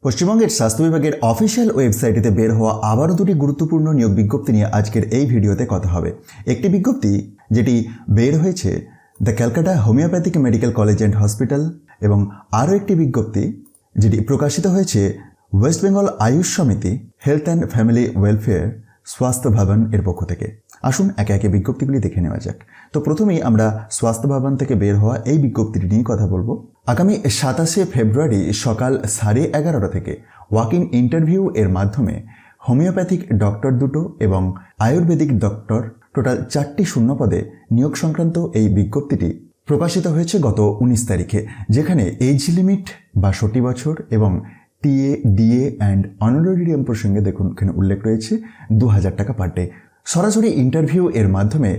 পশ্চিমবঙ্গের স্বাস্থ্য বিভাগের অফিসিয়াল ওয়েবসাইটে বের হওয়া আবারও দুটি গুরুত্বপূর্ণ নিয়োগ বিজ্ঞপ্তি নিয়ে আজকের এই ভিডিওতে কথা হবে। একটি বিজ্ঞপ্তি যেটি বের হয়েছে the Calcutta homeopathic medical college and hospital এবং আরও একটি বিজ্ঞপ্তি যেটি প্রকাশিত হয়েছে ওয়েস্ট বেঙ্গল আয়ুষ সমিতি হেলথ অ্যান্ড ফ্যামিলি ওয়েলফেয়ার স্বাস্থ্য ভবন এর পক্ষ থেকে। আসুন একে একে বিজ্ঞপ্তিগুলি দেখে নেওয়া যাক। তো প্রথমেই আমরা স্বাস্থ্য ভবন থেকে বের হওয়া এই বিজ্ঞপ্তিটি নিয়ে কথা বলবো। আগামী 27শে ফেব্রুয়ারি সকাল 11:30 থেকে ওয়াক ইন ইন্টারভিউ এর মাধ্যমে হোমিওপ্যাথিক ডক্টর 2 এবং আয়ুর্বেদিক ডক্টর টোটাল 4টি শূন্য পদে নিয়োগ সংক্রান্ত এই বিজ্ঞপ্তিটি প্রকাশিত হয়েছে গত 19 তারিখে, যেখানে এজ লিমিট 62 বছর এবং টিএ ডিএ অ্যান্ড অনারারিয়াম প্রসঙ্গে দেখুন এখানে উল্লেখ রয়েছে 2000 টাকা পার ডে। সরাসরি ইন্টারভিউ এর মাধ্যমে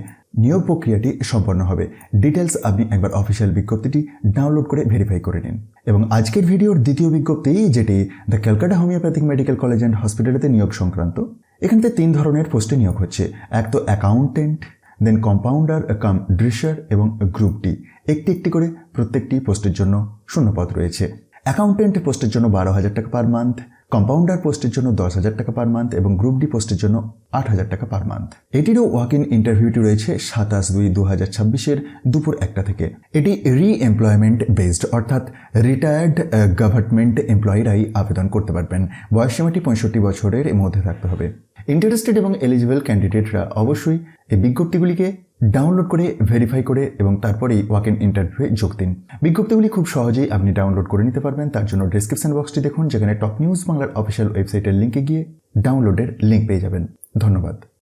নিয়োগ প্রক্রিয়াটি সম্পন্ন হবে। ডিটেলস আপনি একবার অফিসিয়াল বিজ্ঞপ্তিটি ডাউনলোড করে ভেরিফাই করে নিন। এবং আজকের ভিডিওর দ্বিতীয় বিজ্ঞপ্তি যেটি the Calcutta homeopathic medical college and হসপিটালেতে নিয়োগ সংক্রান্ত। এখানে 3 ধরনের পোস্টে নিয়োগ হচ্ছে। এক তো অ্যাকাউন্টেন্ট, দেন কম্পাউন্ডার কাম ড্রিশার এবং গ্রুপ ডি। একটি একটি করে প্রত্যেকটি পোস্টের জন্য শূন্যপদ রয়েছে। অ্যাকাউন্টেন্ট পোস্টের জন্য 12,000 টাকা পার মান্থ, কম্পাউন্ডার পোস্টের জন্য 10,000 টাকা পার মান্থ এবং গ্রুপ ডি পোস্টের জন্য 8,000 টাকা পার মান্থ। এটিরও ওয়াক ইন ইন্টারভিউটি রয়েছে 27/2/2026 দুপুর 1টা থেকে। এটি রি-এমপ্লয়মেন্ট বেসড, অর্থাৎ রিটায়ার্ড গভর্নমেন্ট এমপ্লয়িরাই আবেদন করতে পারবেন। বয়সসীমাটি 65 বছরের মধ্যে থাকতে হবে। ইন্টারেস্টেড এবং এলিজিবল ক্যান্ডিডেটরা অবশ্যই এই বিজ্ঞপ্তিগুলিকে ডাউনলোড করে ভেরিফাই করে এবং তারপরেই ওয়াক ইন ইন্টারভিউয়ে যোগ দিন। বিজ্ঞপ্তিগুলি খুব সহজেই আপনি ডাউনলোড করে নিতে পারবেন। তার জন্য ডেসক্রিপশন বক্সটি দেখুন, যেখানে টপ নিউজ বাংলার অফিসিয়াল ওয়েবসাইটের লিঙ্কে গিয়ে ডাউনলোডের লিঙ্ক পেয়ে যাবেন। ধন্যবাদ।